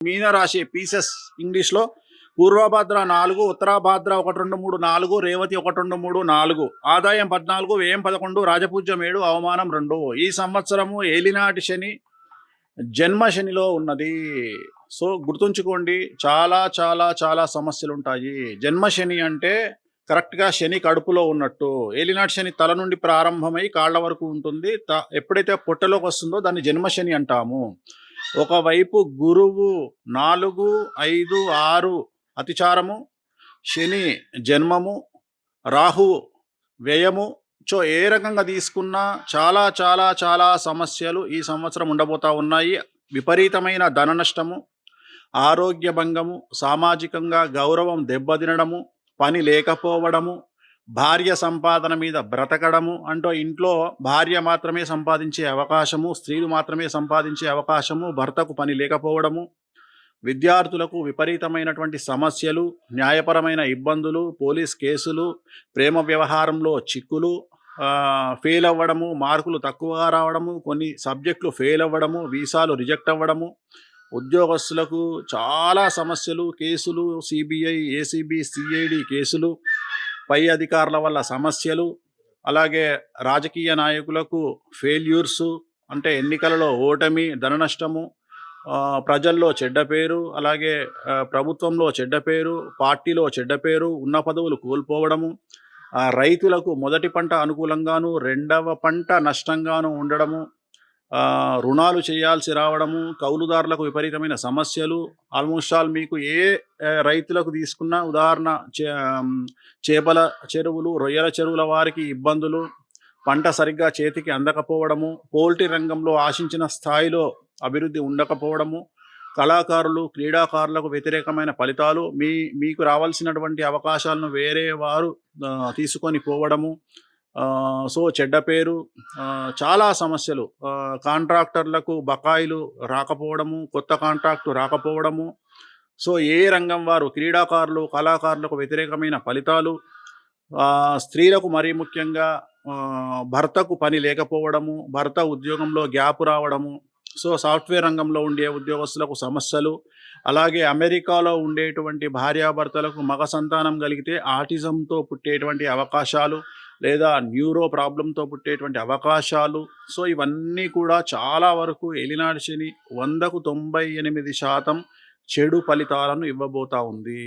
మీనరాశి పీసెస్ ఇంగ్లీష్‌లో పూర్వభద్ర 4, ఉత్తరాభాద్ర 1, 2, 3, 4, రేవతి 1, 2, 3, 4, ఆదాయం 14, వ్యయం 11, రాజపూజ్యం 7, అవమానం 2. ఈ సంవత్సరము ఏలినాటి శని జన్మ శనిలో ఉన్నది. సో గుర్తుంచుకోండి, చాలా చాలా చాలా సమస్యలుంటాయి. జన్మ శని అంటే కరెక్ట్‌గా శని కడుపులో ఉన్నట్టు. ఏలినాటి శని తల నుండి ప్రారంభమై కాళ్ళ వరకు ఉంటుంది. ఎప్పుడైతే పొట్టలోకి వస్తుందో దాన్ని జన్మ శని అంటాము. ఒకవైపు గురువు 4, 5, 6 అతిచారము, శని జన్మము, రాహు వ్యయము. సో ఏ రకంగా తీసుకున్నా చాలా చాలా చాలా సమస్యలు ఈ సంవత్సరం ఉండబోతా ఉన్నాయి. విపరీతమైన ధన నష్టము, ఆరోగ్య భంగము, సామాజికంగా గౌరవం దెబ్బతినడము, పని లేకపోవడము, భార్య సంపాదన మీద బ్రతకడము. అంటూ ఇంట్లో భార్య మాత్రమే సంపాదించే అవకాశము, స్త్రీలు మాత్రమే సంపాదించే అవకాశము, భర్తకు పని లేకపోవడము, విద్యార్థులకు విపరీతమైనటువంటి సమస్యలు, న్యాయపరమైన ఇబ్బందులు, పోలీస్ కేసులు, ప్రేమ వ్యవహారంలో చిక్కులు, ఫెయిల్ అవ్వడము, మార్కులు తక్కువగా రావడము, కొన్ని సబ్జెక్టులు ఫెయిల్ అవ్వడము, వీసాలు రిజెక్ట్ అవ్వడము, ఉద్యోగస్తులకు చాలా సమస్యలు, కేసులు, సిబిఐ, ఏసీబీ, సిఐడి కేసులు, పై అధికారుల వల్ల సమస్యలు, అలాగే రాజకీయ నాయకులకు ఫెయిల్యూర్సు అంటే ఎన్నికలలో ఓటమి, ధన నష్టము, ప్రజల్లో చెడ్డ పేరు, అలాగే ప్రభుత్వంలో చెడ్డ పేరు, పార్టీలో చెడ్డ పేరు, ఉన్న పదవులు కోల్పోవడము, రైతులకు మొదటి పంట అనుకూలంగాను రెండవ పంట నష్టంగాను ఉండడము, రుణాలు చేయాల్సి రావడము, కౌలుదారులకు విపరీతమైన సమస్యలు. ఆల్మోస్ట్ ఆల్ మీకు రైతులకు తీసుకున్న ఉదాహరణ చేపల చెరువులు, రొయ్యల చెరువుల వారికి ఇబ్బందులు, పంట సరిగ్గా చేతికి అందకపోవడము, పౌల్ట్రీ రంగంలో ఆశించిన స్థాయిలో అభివృద్ధి ఉండకపోవడము, కళాకారులు, క్రీడాకారులకు వ్యతిరేకమైన ఫలితాలు, మీకు రావాల్సినటువంటి అవకాశాలను వేరే వారు తీసుకొని పోవడము, సో చెడ్డ పేరు, చాలా సమస్యలు. కాంట్రాక్టర్లకు బకాయిలు రాకపోవడము, కొత్త కాంట్రాక్టు రాకపోవడము, సో ఏ రంగం వారు క్రీడాకారులు, కళాకారులకు వ్యతిరేకమైన ఫలితాలు, స్త్రీలకు మరీ ముఖ్యంగా భర్తకు పని లేకపోవడము, భర్త ఉద్యోగంలో గ్యాప్ రావడము, సో సాఫ్ట్వేర్ రంగంలో ఉండే ఉద్యోగస్తులకు సమస్యలు, అలాగే అమెరికాలో ఉండేటువంటి భార్యాభర్తలకు మగ సంతానం కలిగితే ఆటిజంతో పుట్టేటువంటి అవకాశాలు, లేదా న్యూరో ప్రాబ్లంతో పుట్టేటువంటి అవకాశాలు. సో ఇవన్నీ కూడా చాలా వరకు ఏలినాటి శని 100కు 98% చెడు ఫలితాలను ఇవ్వబోతా ఉంది.